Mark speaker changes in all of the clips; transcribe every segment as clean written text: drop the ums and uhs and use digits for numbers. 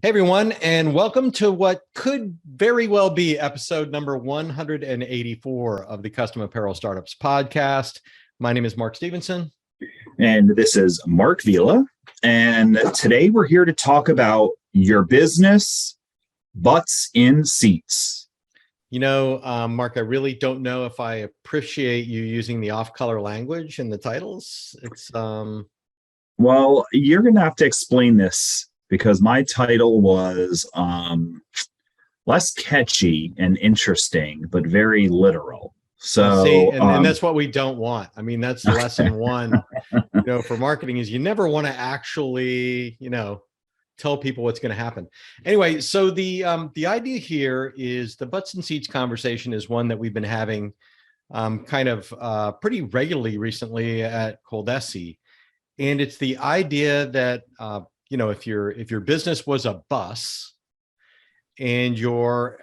Speaker 1: Hey everyone, and welcome to what could very well be episode number 184 of the Custom Apparel Startups podcast. My name is Mark Stevenson.
Speaker 2: And this is Mark Vila. And today we're here to talk about your business, butts in seats.
Speaker 1: You know, Mark, I really don't know if I appreciate you using the off-color language in the titles.
Speaker 2: Well, you're going to have to explain this because my title was less catchy and interesting, but very literal. So,
Speaker 1: see, and that's what we don't want. I mean, that's lesson one, for marketing is you never want to actually, tell people what's going to happen. Anyway, so the idea here is the butts and seats conversation is one that we've been having pretty regularly recently at ColDesi. And it's the idea that, if your business was a bus and your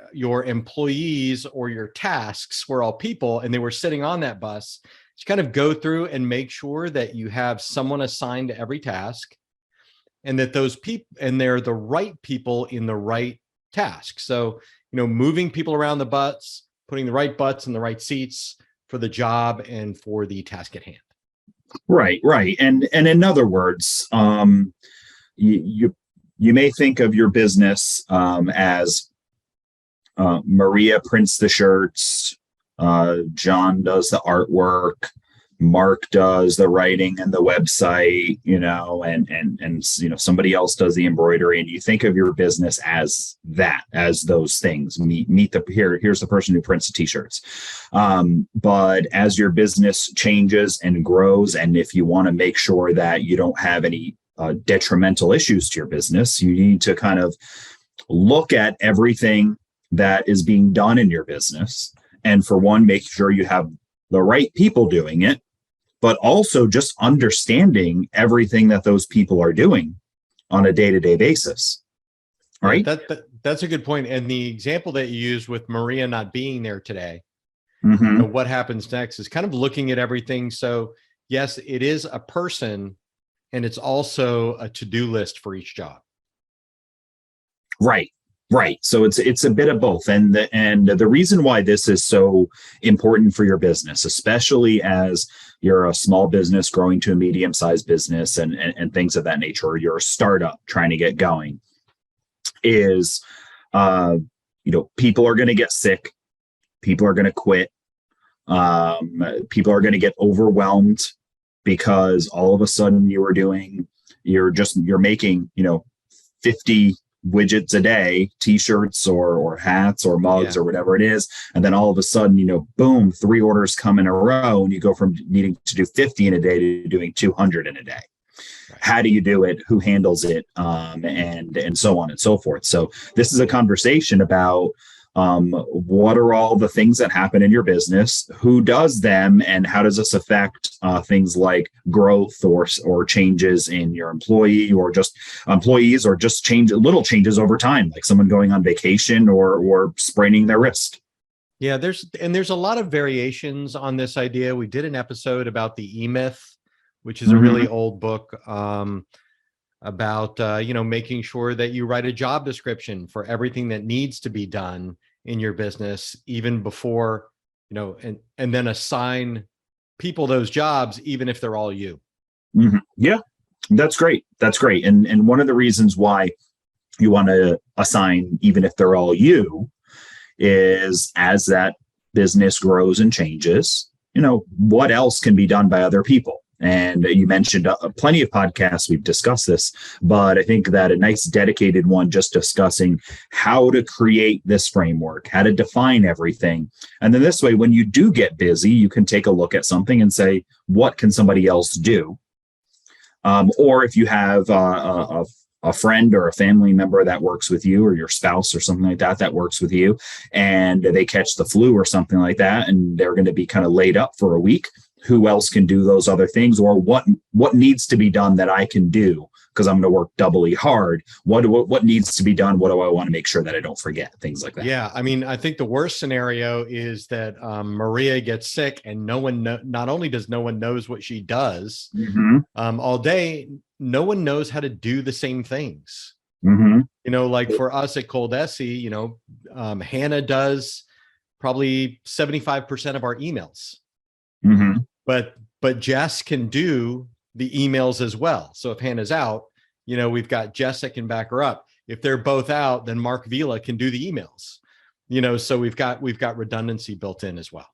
Speaker 1: employees or your tasks were all people and they were sitting on that bus, to kind of go through and make sure that you have someone assigned to every task and that those people, and they're the right people in the right task. So, moving people around the butts, putting the right butts in the right seats for the job and for the task at hand.
Speaker 2: Right. And in other words, you may think of your business as Maria prints the shirts, John does the artwork, Mark does the writing and the website, and somebody else does the embroidery, and you think of your business as that, as those things. Here's the person who prints the t-shirts. But as your business changes and grows, and if you want to make sure that you don't have any detrimental issues to your business, you need to kind of look at everything that is being done in your business. And for one, make sure you have the right people doing it, but also just understanding everything that those people are doing on a day-to-day basis. Right?
Speaker 1: That's a good point. And the example that you used with Maria not being there today, what happens next is kind of looking at everything. So yes, it is a person, and it's also a to-do list for each job.
Speaker 2: Right. So it's a bit of both. And the reason why this is so important for your business, especially as you're a small business growing to a medium-sized business and things of that nature, or you're a startup trying to get going, is, people are going to get sick. People are going to quit. People are going to get overwhelmed because all of a sudden you're making, 50 widgets a day, t-shirts or hats or mugs or whatever it is. And then all of a sudden, boom, 3 orders come in a row, and you go from needing to do 50 in a day to doing 200 in a day. Right. How do you do it? Who handles it? And so on and so forth. So this is a conversation about what are all the things that happen in your business, who does them, and how does this affect things like growth or changes in your employees, or just little changes over time, like someone going on vacation or spraining their wrist.
Speaker 1: Yeah, there's a lot of variations on this idea. We did an episode about the E-Myth, which is a really old book about making sure that you write a job description for everything that needs to be done in your business, even before, and then assign people those jobs, even if they're all you.
Speaker 2: Yeah, that's great. And one of the reasons why you want to assign, even if they're all you, is as that business grows and changes, what else can be done by other people? And you mentioned plenty of podcasts, we've discussed this, but I think that a nice dedicated one just discussing how to create this framework, how to define everything. And then this way, when you do get busy, you can take a look at something and say, what can somebody else do? Or if you have a friend or a family member that works with you, or your spouse or something like that works with you, and they catch the flu or something like that, and they're going to be kind of laid up for a week, who else can do those other things, or what needs to be done that I can do because I'm going to work doubly hard. What needs to be done? What do I want to make sure that I don't forget? Things like that.
Speaker 1: Yeah, I mean, I think the worst scenario is that Maria gets sick, and not only does no one knows what she does all day, no one knows how to do the same things.
Speaker 2: Hmm.
Speaker 1: You know, like for us at ColDesi, you know, Hannah does probably 75% of our emails,
Speaker 2: Hmm.
Speaker 1: but Jess can do the emails as well. So if Hannah's out, you know, we've got Jess that can back her up. If they're both out, then Mark Vila can do the emails. You know, so we've got redundancy built in as well.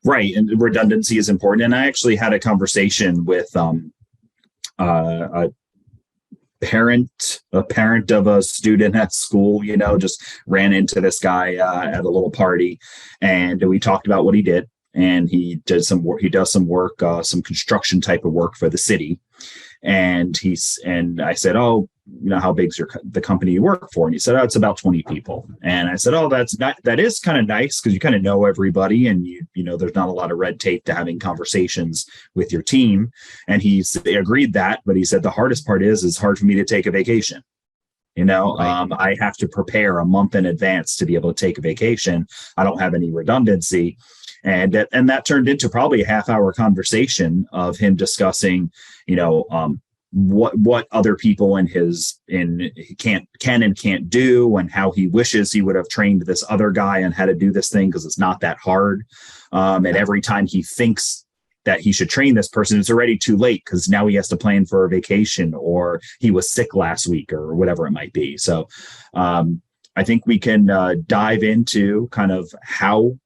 Speaker 2: Right, and redundancy is important. And I actually had a conversation with a parent of a student at school, you know, just ran into this guy at a little party, and we talked about what he did. And he did some work. He does some work, some construction type of work for the city. And I said, "Oh, you know, how big's the company you work for?" And he said, "Oh, it's about 20 people." And I said, "Oh, that is kind of nice, because you kind of know everybody, and you know, there's not a lot of red tape to having conversations with your team." And he agreed that, but he said the hardest part is it's hard for me to take a vacation. You know,
Speaker 1: Right.
Speaker 2: I have to prepare a month in advance to be able to take a vacation. I don't have any redundancy. And that turned into probably a half-hour conversation of him discussing, you know, what other people can and can't do, and how he wishes he would have trained this other guy on how to do this thing, because it's not that hard. And every time he thinks that he should train this person, it's already too late, because now he has to plan for a vacation, or he was sick last week, or whatever it might be. So I think we can dive into kind of how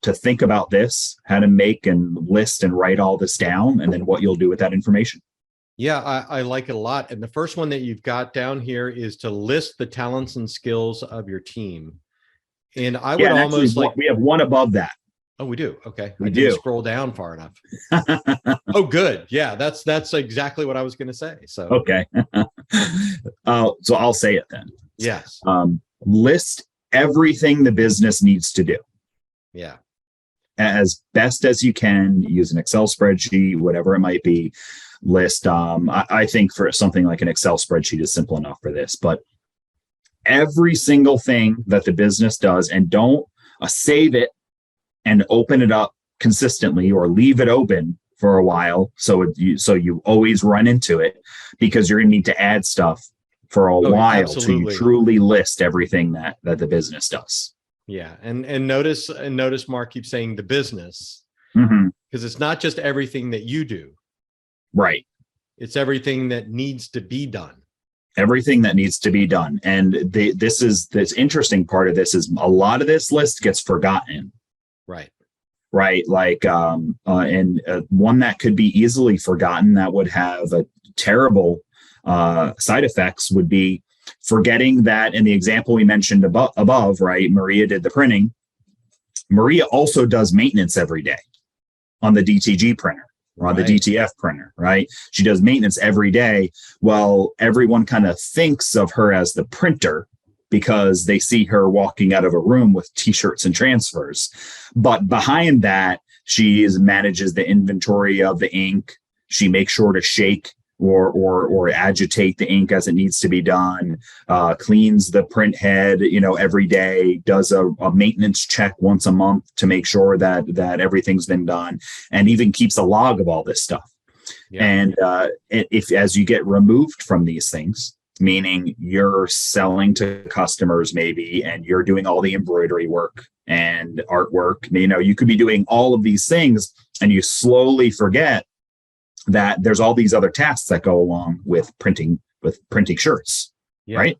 Speaker 2: to think about this, how to make and list and write all this down, and then what you'll do with that information.
Speaker 1: Yeah, I like it a lot. And the first one that you've got down here is to list the talents and skills of your team. And I would almost like,
Speaker 2: we have one above that.
Speaker 1: oh, we do. Okay.
Speaker 2: We
Speaker 1: I didn't
Speaker 2: do.
Speaker 1: scroll down far enough. Oh, good. Yeah, that's exactly what I was going to say. So,
Speaker 2: Okay. So I'll say it then.
Speaker 1: yes.
Speaker 2: List everything the business needs to do
Speaker 1: Yeah.
Speaker 2: as best as you can. Use an Excel spreadsheet, whatever it might be. List. I think for something like an Excel spreadsheet is simple enough for this, but every single thing that the business does, and don't save it and open it up consistently, or leave it open for a while, so you always run into it, because you're going to need to add stuff for a while
Speaker 1: absolutely.
Speaker 2: to truly list everything that the business does.
Speaker 1: Yeah. And notice Mark keeps saying the business,
Speaker 2: Mm-hmm.
Speaker 1: because it's not just everything that you do.
Speaker 2: Right.
Speaker 1: It's everything that needs to be done.
Speaker 2: Everything that needs to be done. And this interesting part of this is a lot of this list gets forgotten.
Speaker 1: Right.
Speaker 2: Right. Like, one that could be easily forgotten, that would have a terrible side effects, would be forgetting that in the example we mentioned above, right? Maria did the printing. Maria also does maintenance every day on the DTG printer, or on the DTF printer, right? She does maintenance every day. Well, everyone kind of thinks of her as the printer, because they see her walking out of a room with t-shirts and transfers. But behind that, she manages the inventory of the ink. She makes sure to shake or agitate the ink as it needs to be done, cleans the print head, you know, every day, does a maintenance check once a month to make sure that everything's been done, and even keeps a log of all this stuff. Yeah. And if as you get removed from these things, meaning you're selling to customers maybe, and you're doing all the embroidery work and artwork, you know, you could be doing all of these things, and you slowly forget that there's all these other tasks that go along with printing shirts. Yeah. Right.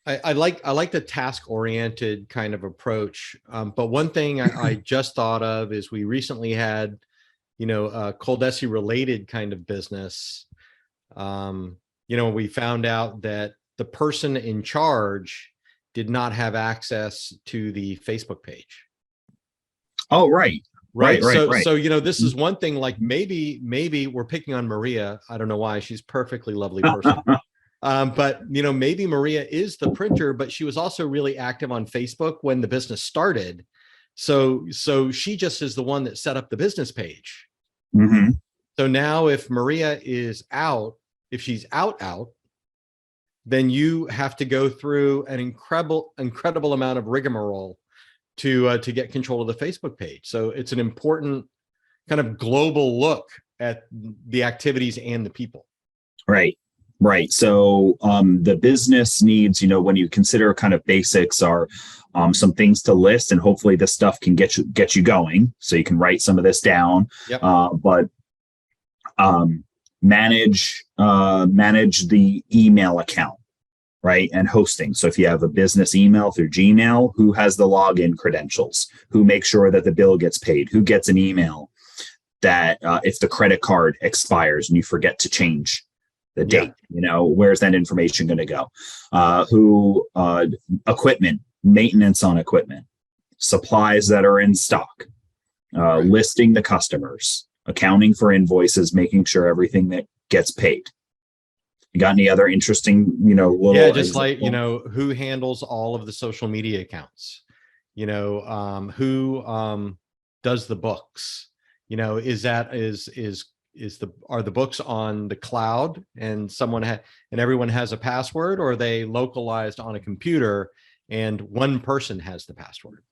Speaker 1: I like the task oriented kind of approach. But one thing I just thought of is we recently had, you know, a ColDesi related kind of business. You know, we found out that the person in charge did not have access to the Facebook page.
Speaker 2: Oh, right. Right.
Speaker 1: So, you know, this is one thing, like maybe we're picking on Maria. I don't know why. She's perfectly lovely person. But, you know, maybe Maria is the printer, but she was also really active on Facebook when the business started. So she just is the one that set up the business page.
Speaker 2: Mm-hmm.
Speaker 1: So now if Maria is out, if she's out, then you have to go through an incredible amount of rigmarole to get control of the Facebook page. So it's an important kind of global look at the activities and the people.
Speaker 2: Right. Right. So the business needs, when you consider kind of basics are some things to list, and hopefully this stuff can get you going. So you can write some of this down.
Speaker 1: Yep.
Speaker 2: But manage the email account, right? And hosting. So if you have a business email through Gmail, who has the login credentials? Who makes sure that the bill gets paid? Who gets an email that if the credit card expires and you forget to change the date, where's that information going to go? Equipment, maintenance on equipment, supplies that are in stock, listing the customers, accounting for invoices, making sure everything that gets paid. You got any other interesting, little
Speaker 1: just
Speaker 2: example?
Speaker 1: like, who handles all of the social media accounts, who does the books, are the books on the cloud and and everyone has a password, or are they localized on a computer and one person has the password?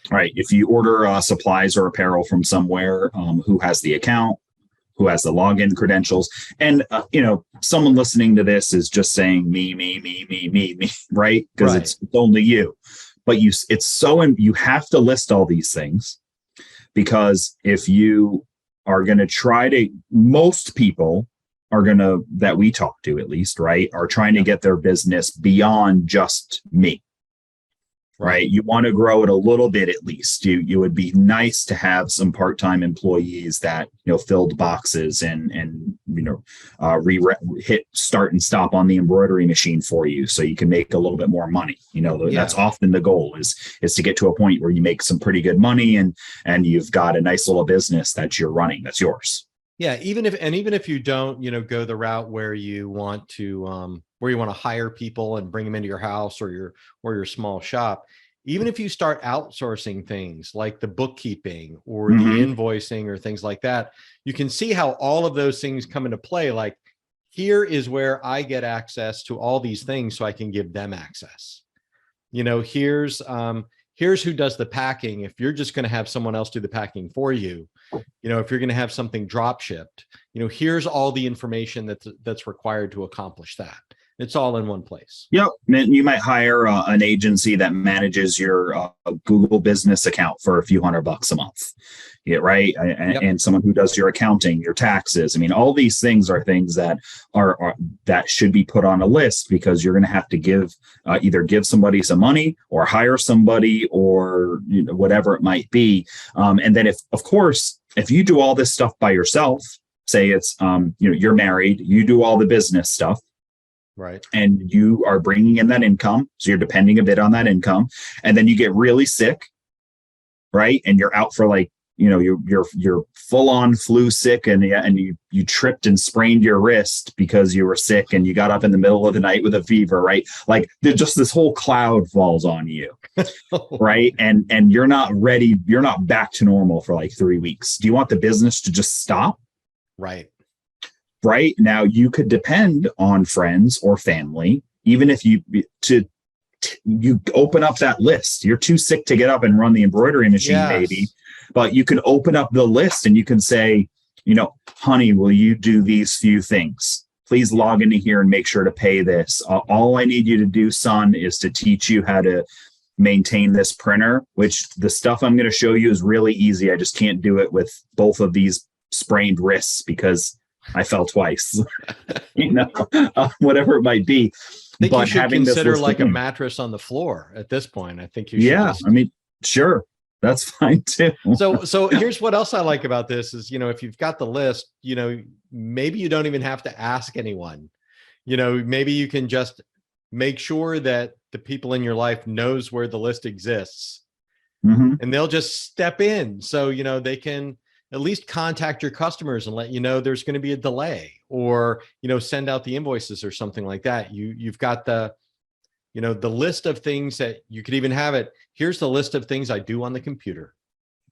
Speaker 2: Right. If you order supplies or apparel from somewhere, who has the account, who has the login credentials? And, someone listening to this is just saying me, right? Because it's only you. But you have to list all these things, because if you are going to most people are going to, that we talk to at least, right, are trying to get their business beyond just me. Right. You want to grow it a little bit, at least. You would be nice to have some part-time employees that, filled boxes and hit start and stop on the embroidery machine for you, so you can make a little bit more money. That's often the goal is to get to a point where you make some pretty good money and you've got a nice little business that you're running, that's yours.
Speaker 1: Yeah. Even if you don't, go the route where you want to hire people and bring them into your house or your small shop, even if you start outsourcing things like the bookkeeping or the invoicing or things like that, you can see how all of those things come into play. Like, here is where I get access to all these things so I can give them access. Here's who does the packing. If you're just going to have someone else do the packing for you, if you're going to have something drop shipped, here's all the information that's required to accomplish that. It's all in one place.
Speaker 2: Yep. You might hire an agency that manages your Google business account for a few $100 a month. Yeah, right. And someone who does your accounting, your taxes. I mean, all these things are things that are that should be put on a list, because you're going to have to either give somebody some money or hire somebody, or whatever it might be. And then if you do all this stuff by yourself, say it's you're married, you do all the business stuff.
Speaker 1: Right.
Speaker 2: And you are bringing in that income. So you're depending a bit on that income. And then you get really sick, right? And you're out for you're full on flu sick, and you tripped and sprained your wrist because you were sick, and you got up in the middle of the night with a fever, right? Like, just this whole cloud falls on you, right? And you're not ready. You're not back to normal for like 3 weeks. Do you want the business to just stop?
Speaker 1: Right.
Speaker 2: Right now, you could depend on friends or family, even if you open up that list. You're too sick to get up and run the embroidery machine, maybe, but you can open up the list and you can say, honey, will you do these few things? Please log into here and make sure to pay this. All I need you to do, son, is to teach you how to maintain this printer, which the stuff I'm going to show you is really easy. I just can't do it with both of these sprained wrists because I fell twice, whatever it might be.
Speaker 1: I think you should consider like a mattress on the floor at this point. I think you should.
Speaker 2: Yeah, sure. That's fine too.
Speaker 1: So here's what else I like about this is, if you've got the list, maybe you don't even have to ask anyone. Maybe you can just make sure that the people in your life knows where the list exists, and they'll just step in. So, they can at least contact your customers and let you know there's going to be a delay, or, send out the invoices or something like that. You've got the list of things that you could even have it. Here's the list of things I do on the computer.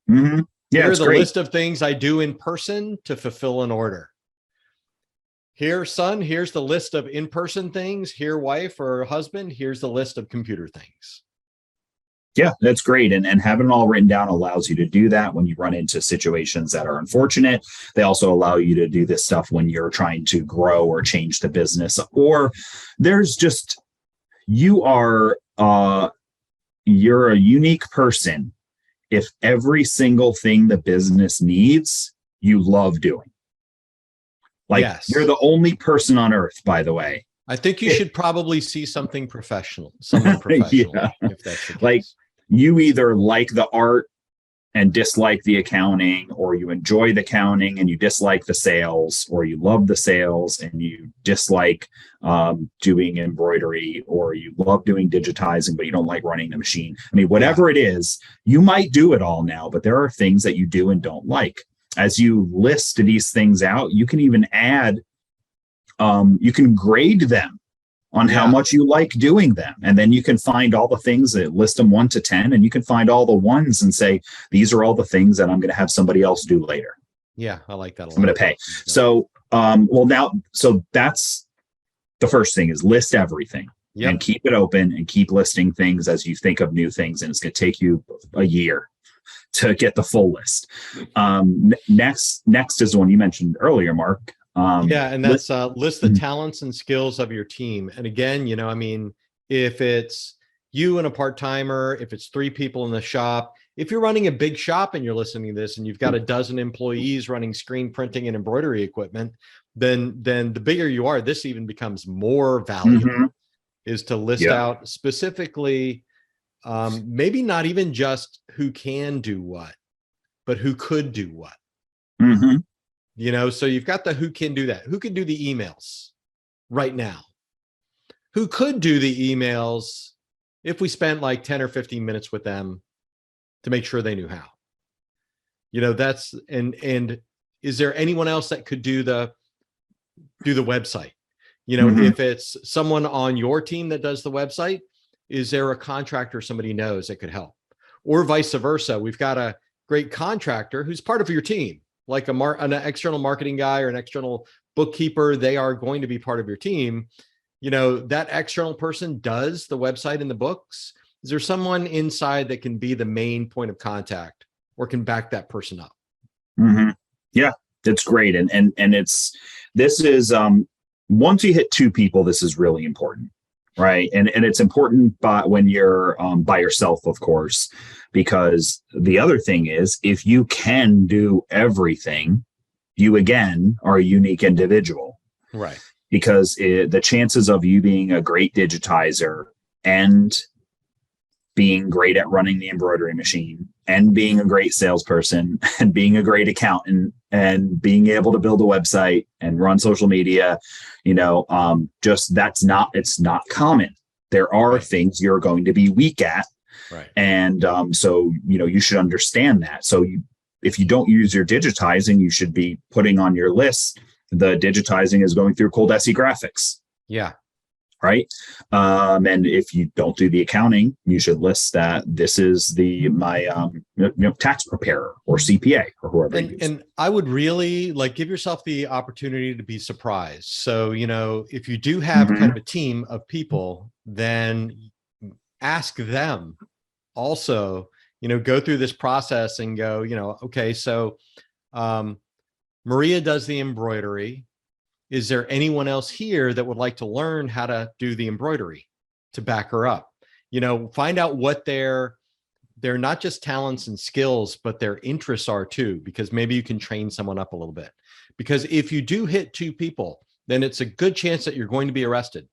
Speaker 2: Yeah,
Speaker 1: here's the list of things I do in person to fulfill an order. Here, son, here's the list of in-person things. Here, wife or husband, here's the list of computer things.
Speaker 2: Yeah, that's great. And having it all written down allows you to do that when you run into situations that are unfortunate. They also allow you to do this stuff when you're trying to grow or change the business, or there's just, you are, you're a unique person if every single thing the business needs, you love doing. Like,
Speaker 1: Yes.
Speaker 2: you're the only person on earth, by the way.
Speaker 1: I think you should probably see someone professional,
Speaker 2: Yeah.
Speaker 1: if that's the case.
Speaker 2: Like, you either like the art and dislike the accounting, or you enjoy the accounting and you dislike the sales, or you love the sales and you dislike doing embroidery, or you love doing digitizing but you don't like running the machine. I mean, whatever it is, you might do it all now, but there are things that you do and don't like. As you list these things out, you can even add, you can grade them on how much you like doing them. And then you can find all the things that list them 1 to 10, and you can find all the ones and say, these are all the things that I'm going to have somebody else do later.
Speaker 1: Yeah, I like that a lot.
Speaker 2: I'm going to pay. So, so that's the first thing, is list everything and keep it open and keep listing things as you think of new things. And it's going to take you a year to get the full list. Next is the one you mentioned earlier, Mark.
Speaker 1: And that's list the talents and skills of your team. And again, you know, I mean, if it's you and a part-timer, if it's 3 people in the shop, if you're running a big shop and you're listening to this and you've got a dozen employees running screen printing and embroidery equipment, then the bigger you are, this even becomes more valuable, is to list out specifically, maybe not even just who can do what, but who could do what. You know, so you've got the who can do that. Who can do the emails right now? Who could do the emails if we spent like 10 or 15 minutes with them to make sure they knew how? You know, that's, and is there anyone else that could do the website? You know, if it's someone on your team that does the website, is there a contractor somebody knows that could help? Or vice versa. We've got a great contractor who's part of your team, like an external marketing guy or an external bookkeeper. They are going to be part of your team. You know, that external person does the website and the books. Is there someone inside that can be the main point of contact or can back that person up?
Speaker 2: Yeah, that's great. And this is, once you hit 2 people, this is really important, right? And it's important when you're by yourself, of course, because the other thing is, if you can do everything, you again are a unique individual,
Speaker 1: right?
Speaker 2: Because the chances of you being a great digitizer and being great at running the embroidery machine and being a great salesperson and being a great accountant and being able to build a website and run social media, you know, it's not common. There are things you're going to be weak at.
Speaker 1: Right.
Speaker 2: And so, you know, you should understand that. So if you don't use your digitizing, you should be putting on your list, the digitizing is going through ColDesi graphics.
Speaker 1: Yeah.
Speaker 2: Right. And if you don't do the accounting, you should list that this is my tax preparer or CPA or whoever.
Speaker 1: And I would really give yourself the opportunity to be surprised. So, you know, if you do have kind of a team of people, then ask them also, you know, go through this process and go, you know, okay, so Maria does the embroidery. Is there anyone else here that would like to learn how to do the embroidery to back her up? You know, find out what their not just talents and skills, but their interests are too, because maybe you can train someone up a little bit. Because if you do hit 2 people, then it's a good chance that you're going to be arrested.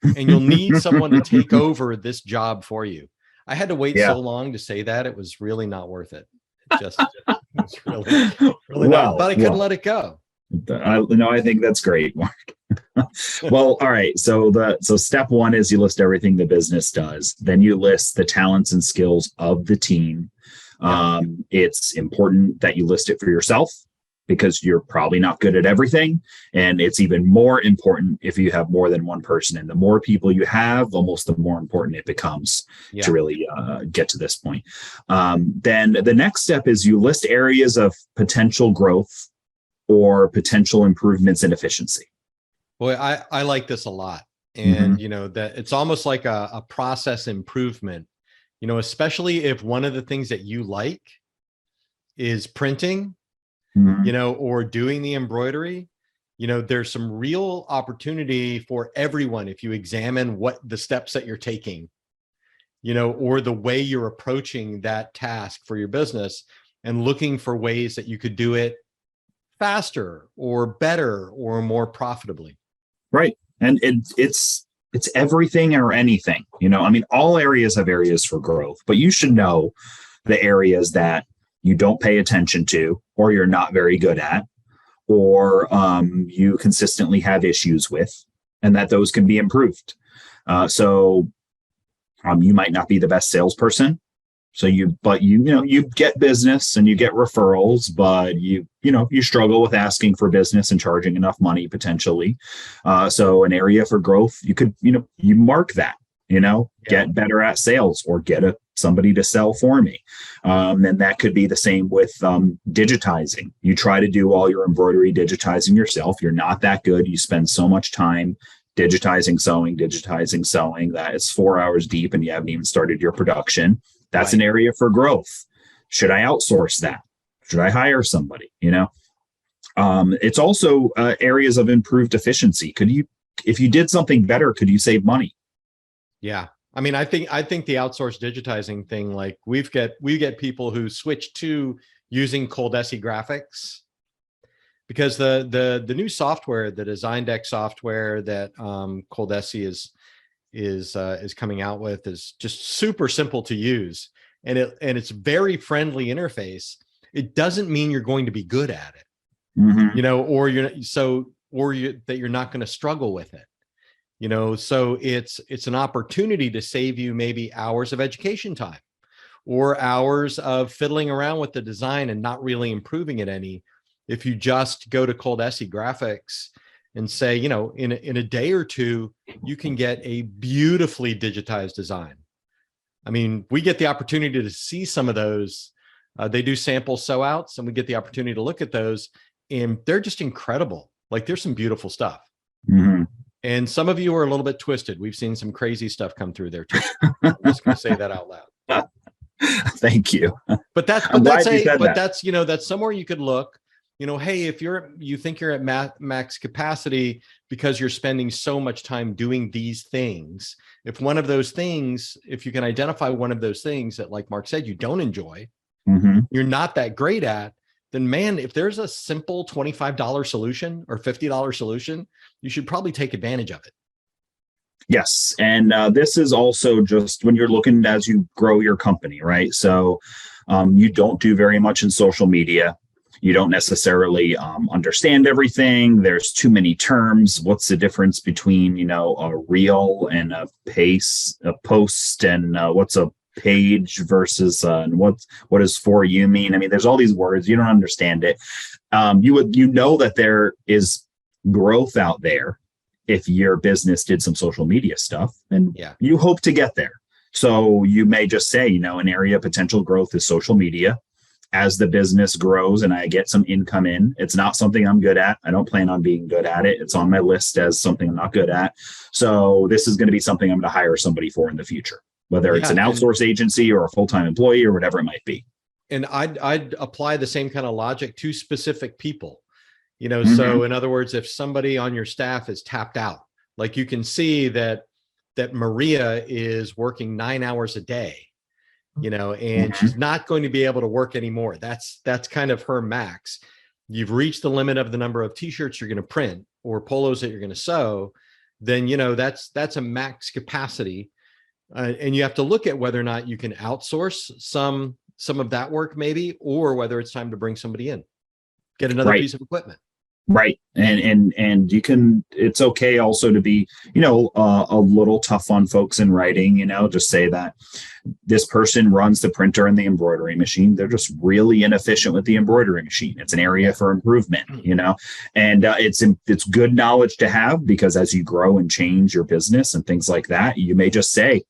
Speaker 1: And you'll need someone to take over this job for you. I had to wait so long to say that. It was really not worth it. It was really not, but I couldn't let it go.
Speaker 2: I think that's great, Mark. Well, all right. So step 1 is you list everything the business does. Then you list the talents and skills of the team. It's important that you list it for yourself, because you're probably not good at everything. And it's even more important if you have more than one person. And the more people you have, almost the more important it becomes to really get to this point. Then the next step is you list areas of potential growth or potential improvements in efficiency.
Speaker 1: Boy, I like this a lot. And, you know, that it's almost like a process improvement. especially if one of the things that you like is printing,
Speaker 2: Mhm.
Speaker 1: or doing the embroidery. There's some real opportunity for everyone if you examine what the steps that you're taking, or the way you're approaching that task for your business, and looking for ways that you could do it faster or better or more profitably.
Speaker 2: Right. And it's everything or anything. I mean, all areas have areas for growth, but you should know the areas that you don't pay attention to, or you're not very good at, or you consistently have issues with, and that those can be improved. So you might not be the best salesperson. So you get business and you get referrals, but you struggle with asking for business and charging enough money potentially. So an area for growth, you could, you mark that, get better at sales, or get somebody to sell for me. And that could be the same with digitizing. You try to do all your embroidery digitizing yourself. You're not that good. You spend so much time digitizing sewing, that it's 4 hours deep and you haven't even started your production. That's an area for growth. Should I outsource that? Should I hire somebody? It's also areas of improved efficiency. If you did something better, could you save money?
Speaker 1: Yeah. I mean, I think the outsourced digitizing thing, like we get people who switch to using ColDesi graphics, because the new software, the design deck software that ColDesi is coming out with, is just super simple to use, and it's very friendly interface. It doesn't mean you're going to be good at it, or that you're not going to struggle with it. So it's an opportunity to save you maybe hours of education time, or hours of fiddling around with the design and not really improving it any. If you just go to ColDesi graphics and say, in a day or two, you can get a beautifully digitized design. I mean, we get the opportunity to see some of those. They do sample sew outs, and we get the opportunity to look at those, and they're just incredible. Like, there's some beautiful stuff. And some of you are a little bit twisted. We've seen some crazy stuff come through there too. I'm just going to say that out loud.
Speaker 2: Thank you.
Speaker 1: But that's somewhere you could look. Hey, if you think you're at max capacity because you're spending so much time doing these things, if you can identify one of those things that, like Mark said, you don't enjoy, you're not that great at, then man, if there's a simple $25 solution or $50 solution, you should probably take advantage of it.
Speaker 2: Yes. And this is also just when you're looking as you grow your company, right? So you don't do very much in social media. You don't necessarily understand everything. There's too many terms. What's the difference between, a reel and a post, and what's a page versus what does for you mean? I mean, there's all these words. You don't understand it. You know that there is growth out there if your business did some social media stuff, and you hope to get there. So you may just say, an area of potential growth is social media. As the business grows and I get some income in, it's not something I'm good at. I don't plan on being good at it. It's on my list as something I'm not good at. So this is going to be something I'm going to hire somebody for in the future, whether it's an outsource agency or a full-time employee or whatever it might be.
Speaker 1: And I'd apply the same kind of logic to specific people. So in other words, if somebody on your staff is tapped out, like you can see that Maria is working 9 hours a day, and she's not going to be able to work anymore. That's kind of her max. You've reached the limit of the number of t-shirts you're going to print or polos that you're going to sew. Then, that's a max capacity. And you have to look at whether or not you can outsource some of that work maybe, or whether it's time to bring somebody in, get another piece of equipment.
Speaker 2: Right. And you can, it's okay also to be, a little tough on folks in writing, just say that this person runs the printer and the embroidery machine. They're just really inefficient with the embroidery machine. It's an area for improvement, and it's good knowledge to have, because as you grow and change your business and things like that, you may just say,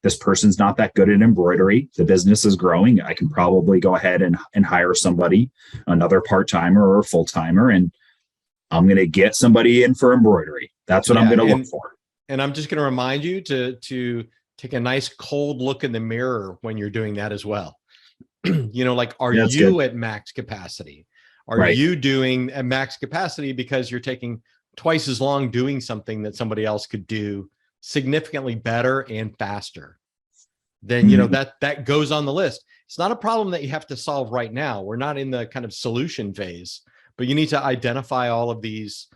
Speaker 2: this person's not that good at embroidery. The business is growing. I can probably go ahead and hire somebody, another part-timer or a full-timer, and I'm going to get somebody in for embroidery. That's what I'm going to look for.
Speaker 1: And I'm just going to remind you to take a nice cold look in the mirror when you're doing that as well. Like, are
Speaker 2: Yeah, that's
Speaker 1: you
Speaker 2: good.
Speaker 1: at max capacity? Are
Speaker 2: Right.
Speaker 1: you doing at max capacity because you're taking twice as long doing something that somebody else could do significantly better and faster? Then,
Speaker 2: Mhm.
Speaker 1: that goes on the list. It's not a problem that you have to solve right now. We're not in the kind of solution phase, but you need to identify all of these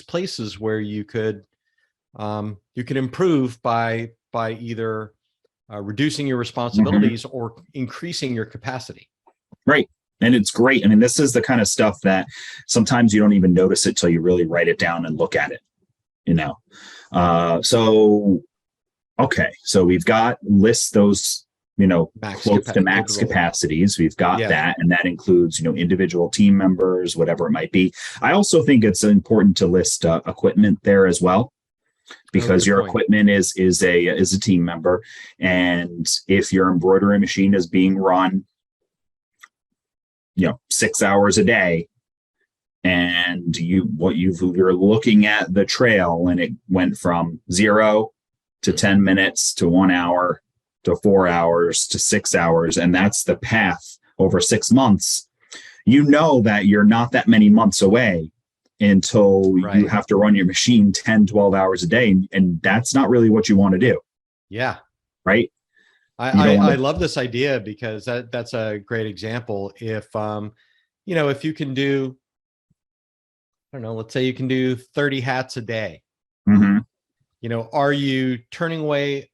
Speaker 1: places where you could improve by either reducing your
Speaker 2: Mhm.
Speaker 1: responsibilities or increasing your capacity.
Speaker 2: Right. And it's great. I mean, this is the kind of stuff that sometimes you don't even notice it till you really write it down and look at it, you know. So okay, so we've got lists those,
Speaker 1: Max
Speaker 2: close to max
Speaker 1: capability.
Speaker 2: capacities. We've got
Speaker 1: Yeah.
Speaker 2: that, and that includes, individual team members, whatever it might be. I also think it's important to list equipment there as well,
Speaker 1: Oh,
Speaker 2: because
Speaker 1: good
Speaker 2: your
Speaker 1: point.
Speaker 2: equipment is a team member, and if your embroidery machine is being run, 6 hours a day, and you're looking at the trail and it went from 0 to 10 minutes to 1 hour to 4 hours to 6 hours, and that's the path over 6 months. That you're not that many months away until you
Speaker 1: Right.
Speaker 2: have to run your machine 10-12 hours a day, and that's not really what you want to do.
Speaker 1: Yeah.
Speaker 2: Right. You
Speaker 1: I,
Speaker 2: don't
Speaker 1: I
Speaker 2: want
Speaker 1: I
Speaker 2: to.
Speaker 1: love this idea because that's a great example. If you can do, I don't know, let's say you can do 30 hats a day.
Speaker 2: Mm-hmm.
Speaker 1: Are you turning away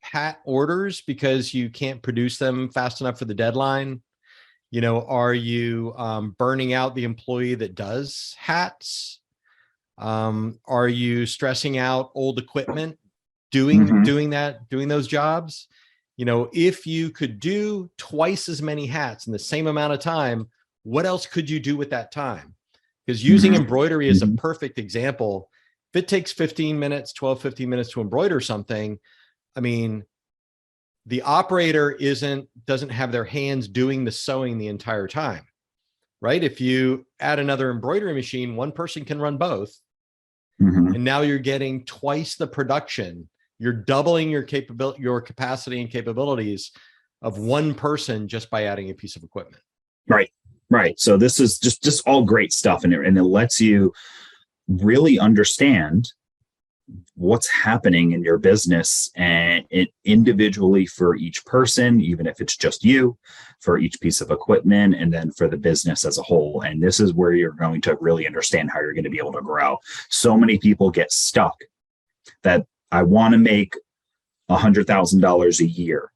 Speaker 1: hat orders because you can't produce them fast enough for the deadline? Are you burning out the employee that does hats? Are you stressing out old equipment doing
Speaker 2: Mm-hmm.
Speaker 1: doing those jobs? If you could do twice as many hats in the same amount of time, what else could you do with that time? Because using
Speaker 2: Mm-hmm.
Speaker 1: embroidery is a
Speaker 2: Mm-hmm.
Speaker 1: perfect example. If it takes 15 minutes, 12, 15 minutes to embroider something, I mean, the operator doesn't have their hands doing the sewing the entire time, right? If you add another embroidery machine, one person can run both,
Speaker 2: Mm-hmm.
Speaker 1: and now you're getting twice the production. You're doubling your capacity and capabilities of one person just by adding a piece of equipment.
Speaker 2: Right. Right. So this is just all great stuff, and it lets you really understand what's happening in your business, and it individually for each person, even if it's just you, for each piece of equipment, and then for the business as a whole. And this is where you're going to really understand how you're going to be able to grow. So many people get stuck that I want to make $100,000 a year,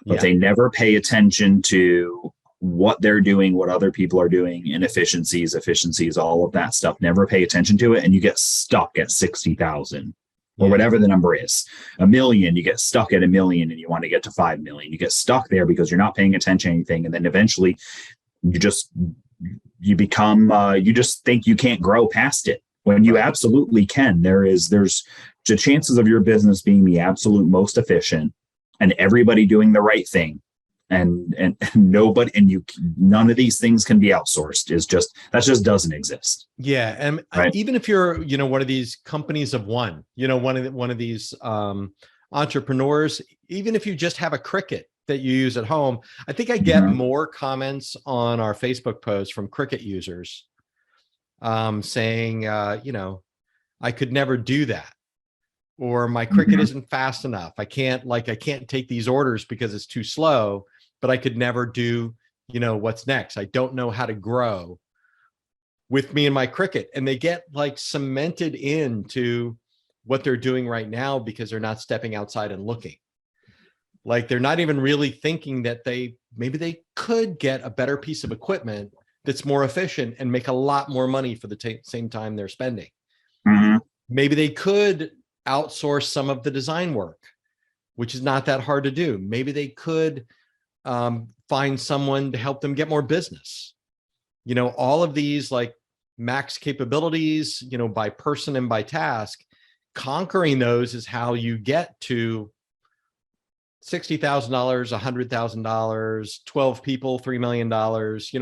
Speaker 2: but
Speaker 1: Yeah.
Speaker 2: they never pay attention to what they're doing, what other people are doing, inefficiencies, efficiencies, all of that stuff. Never pay attention to it, and you get stuck at 60,000 or
Speaker 1: Yeah.
Speaker 2: whatever the number is. A million, you get stuck at a million, and you want to get to 5 million. You get stuck there because you're not paying attention to anything, and then eventually you become you just think you can't grow past it when you
Speaker 1: Right.
Speaker 2: absolutely can. There's the chances of your business being the absolute most efficient and everybody doing the right thing, and nobody, and you, none of these things can be outsourced, is just, that just doesn't exist.
Speaker 1: Yeah. And
Speaker 2: Right.
Speaker 1: even if you're, one of these companies of one, one of these entrepreneurs, even if you just have a Cricut that you use at home, I think I get
Speaker 2: Mm-hmm.
Speaker 1: more comments on our Facebook posts from Cricut users saying, I could never do that, or my Cricut
Speaker 2: Mm-hmm.
Speaker 1: isn't fast enough. I can't take these orders because it's too slow, but I could never do, what's next. I don't know how to grow with me and my Cricut. And they get like cemented into what they're doing right now because they're not stepping outside and looking. Like, they're not even really thinking that maybe they could get a better piece of equipment that's more efficient and make a lot more money for the same time they're spending.
Speaker 2: Mm-hmm.
Speaker 1: Maybe they could outsource some of the design work, which is not that hard to do. Maybe they could find someone to help them get more business. All of these like max capabilities, by person and by task, conquering those is how you get to $60,000, $100,000, 12 people, $3 million.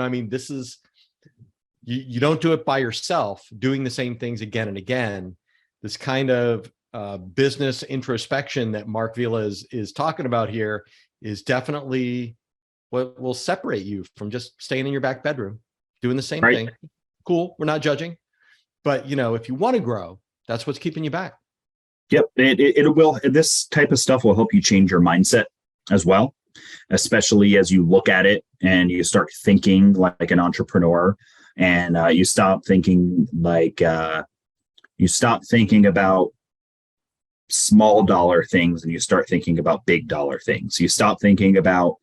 Speaker 1: I mean, this is, you don't do it by yourself, doing the same things again and again. This kind of business introspection that Mark Vila is talking about here is definitely what will separate you from just staying in your back bedroom, doing the same thing. Cool. We're not judging, but if you want to grow, that's what's keeping you back.
Speaker 2: Yep. It will. This type of stuff will help you change your mindset as well, especially as you look at it and you start thinking like an entrepreneur, and you stop thinking about small dollar things and you start thinking about big dollar things. You stop thinking about,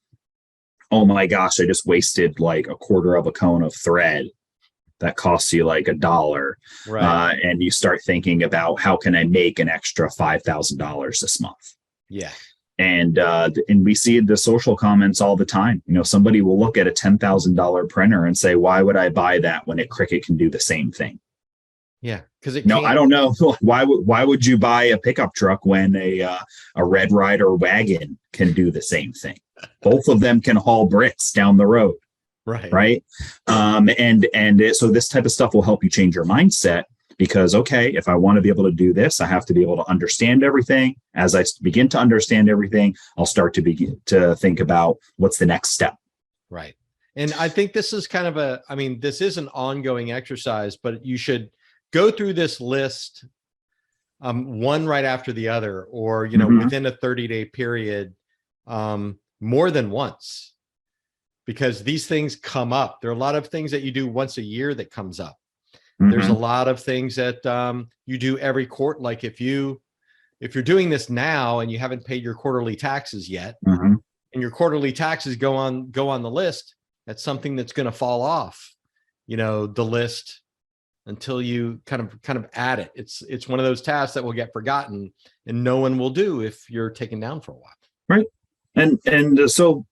Speaker 2: oh my gosh, I just wasted like a quarter of a cone of thread that costs you like $1.
Speaker 1: Right.
Speaker 2: And you start thinking about, how can I make an extra $5,000 this month?
Speaker 1: Yeah.
Speaker 2: And we see the social comments all the time. Somebody will look at a $10,000 printer and say, why would I buy that when Cricut can do the same thing?
Speaker 1: Yeah, because
Speaker 2: I don't know. Why would you buy a pickup truck when a Red Ryder wagon can do the same thing? Both of them can haul bricks down the road. Right. So this type of stuff will help you change your mindset, because, okay, if I want to be able to do this, I have to be able to understand everything. As I begin to understand everything, I'll start to begin to think about what's the next step.
Speaker 1: Right. And I think this is kind of this is an ongoing exercise, but you should go through this list one right after the other, or, within a 30-day period, more than once. Because these things come up. There are a lot of things that you do once a year that comes up. There's a lot of things that you do every quarter. Like if you're doing this now and you haven't paid your quarterly taxes yet, and your quarterly taxes go on the list, that's something that's going to fall off, the list until you kind of add it. It's one of those tasks that will get forgotten and no one will do if you're taken down for a while. Right.
Speaker 2: And so,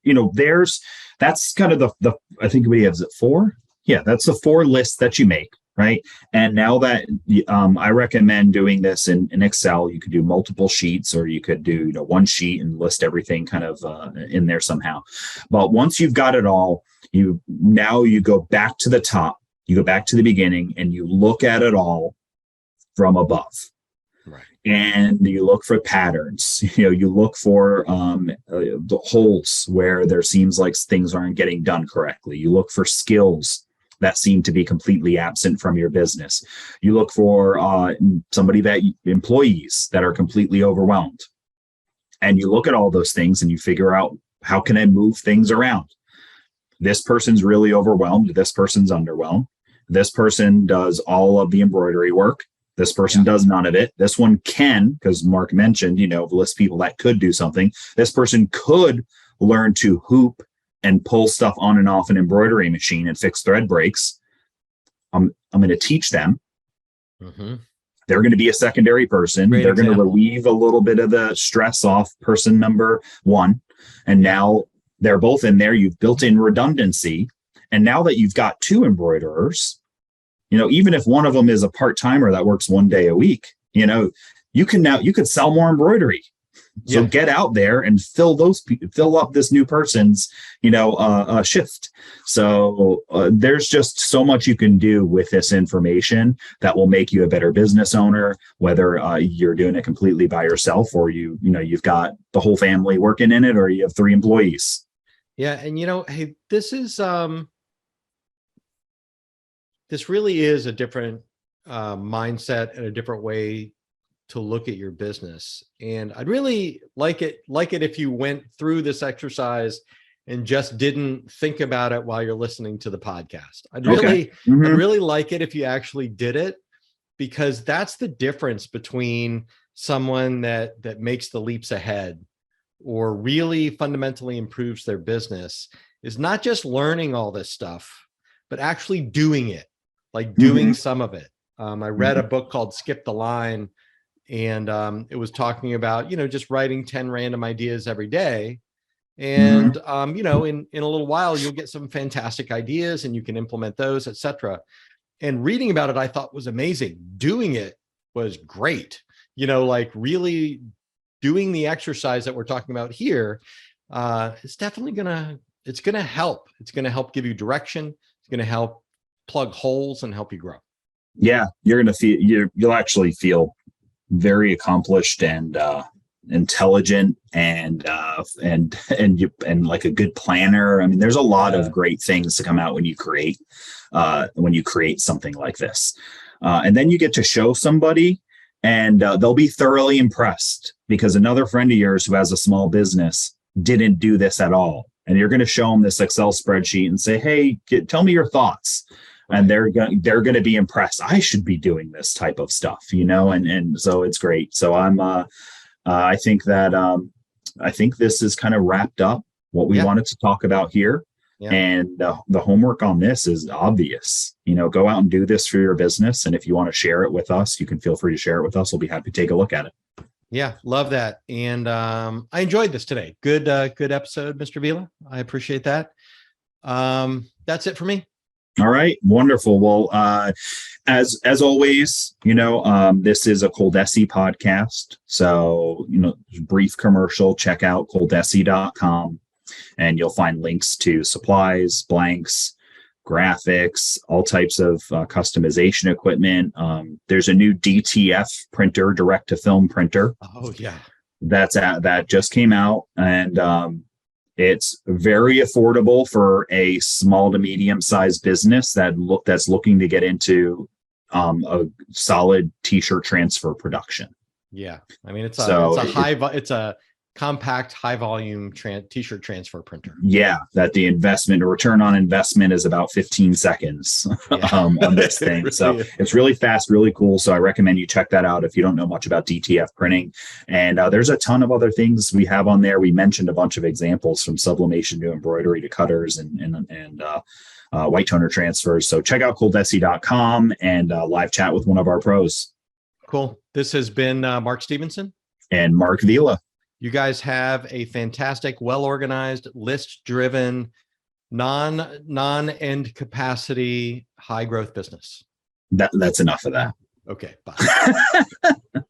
Speaker 2: that's kind of the I think we have 4. Yeah, that's the 4 lists that you make. Right. And now that I recommend doing this in Excel. You could do multiple sheets, or you could do one sheet and list everything kind of in there somehow. But once you've got it all, you go back to the top, you go back to the beginning, and you look at it all from above.
Speaker 1: Right.
Speaker 2: And you look for patterns. You look for the holes where there seems like things aren't getting done correctly. You look for skills that seem to be completely absent from your business. You look for employees that are completely overwhelmed. And you look at all those things and you figure out, how can I move things around? This person's really overwhelmed. This person's underwhelmed. This person does all of the embroidery work. This person does none of it. This one can, because Mark mentioned, list people that could do something. This person could learn to hoop and pull stuff on and off an embroidery machine and fix thread breaks. I'm going to teach them. They're going to be a secondary person. They're going to relieve a little bit of the stress off person number 1. And now they're both in there. You've built in redundancy. And now that you've got 2 embroiderers, even if one of them is a part-timer that works 1 day a week, you could sell more embroidery. So get out there and fill up this new person's, shift. So there's just so much you can do with this information that will make you a better business owner, whether you're doing it completely by yourself, or you've got the whole family working in it, or you have 3 employees.
Speaker 1: Yeah. And, hey, this really is a different mindset and a different way to look at your business. And I'd really like it if you went through this exercise and just didn't think about it while you're listening to the podcast. I'd really like it if you actually did it, because that's the difference between someone that makes the leaps ahead or really fundamentally improves their business, is not just learning all this stuff, but actually doing it, like doing some of it. I read a book called Skip the Line, and it was talking about, just writing 10 random ideas every day. And, in a little while, you'll get some fantastic ideas and you can implement those, etc. And reading about it, I thought was amazing. Doing it was great. Like really doing the exercise that we're talking about here is definitely it's going to help. It's going to help give you direction. It's going to help plug holes and help you grow.
Speaker 2: Yeah. You'll actually feel very accomplished and intelligent and like a good planner. I mean, there's a lot of great things to come out when you create something like this. And then you get to show somebody, and they'll be thoroughly impressed because another friend of yours who has a small business didn't do this at all. And you're going to show them this Excel spreadsheet and say, hey, tell me your thoughts. And they're going to be impressed. I should be doing this type of stuff, and so it's great. So I think this is kind of wrapped up what we wanted to talk about here. Yeah. And the homework on this is obvious. Go out and do this for your business. And if you want to share it with us, you can feel free to share it with us. We'll be happy to take a look at it.
Speaker 1: Yeah, love that. And I enjoyed this today. Good episode, Mr. Vila. I appreciate that. That's it for me.
Speaker 2: All right, wonderful. Well, as always, this is a ColDesi podcast. So, brief commercial, check out ColDesi.com and you'll find links to supplies, blanks, graphics, all types of customization equipment. There's a new DTF printer, direct to film printer.
Speaker 1: Oh yeah.
Speaker 2: That just came out, and it's very affordable for a small to medium sized business that's looking to get into a solid t-shirt transfer production.
Speaker 1: Yeah, I mean it's a compact, high volume t-shirt transfer printer.
Speaker 2: Yeah, that the return on investment is about 15 seconds on this thing. Really so it's really fast, really cool. So I recommend you check that out if you don't know much about DTF printing. And there's a ton of other things we have on there. We mentioned a bunch of examples from sublimation to embroidery to cutters and white toner transfers. So check out ColDesi.com and live chat with one of our pros.
Speaker 1: Cool. This has been Mark Stevenson
Speaker 2: and Mark Vila.
Speaker 1: You guys have a fantastic, well-organized, list-driven, non-end capacity, high-growth business.
Speaker 2: That's enough of that.
Speaker 1: Okay, bye.